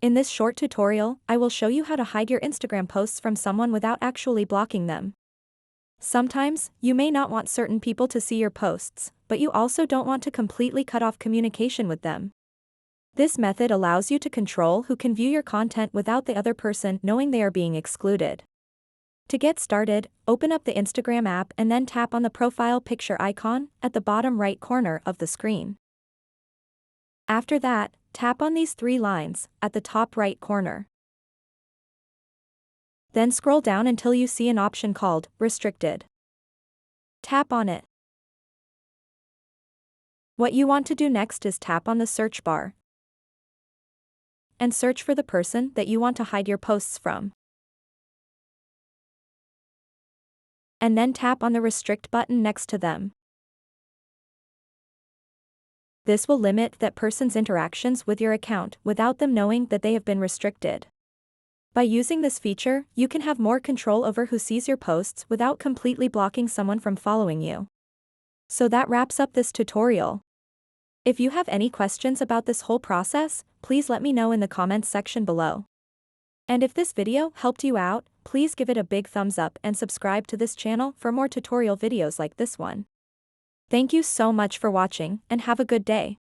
In this short tutorial, I will show you how to hide your Instagram posts from someone without actually blocking them. Sometimes, you may not want certain people to see your posts, but you also don't want to completely cut off communication with them. This method allows you to control who can view your content without the other person knowing they are being excluded. To get started, open up the Instagram app and then tap on the profile picture icon at the bottom right corner of the screen. After that, tap on these three lines at the top right corner. Then scroll down until you see an option called Restricted. Tap on it. What you want to do next is tap on the search bar and search for the person that you want to hide your posts from. And then tap on the Restrict button next to them. This will limit that person's interactions with your account without them knowing that they have been restricted. By using this feature, you can have more control over who sees your posts without completely blocking someone from following you. So that wraps up this tutorial. If you have any questions about this whole process, please let me know in the comments section below. And if this video helped you out, please give it a big thumbs up and subscribe to this channel for more tutorial videos like this one. Thank you so much for watching and have a good day.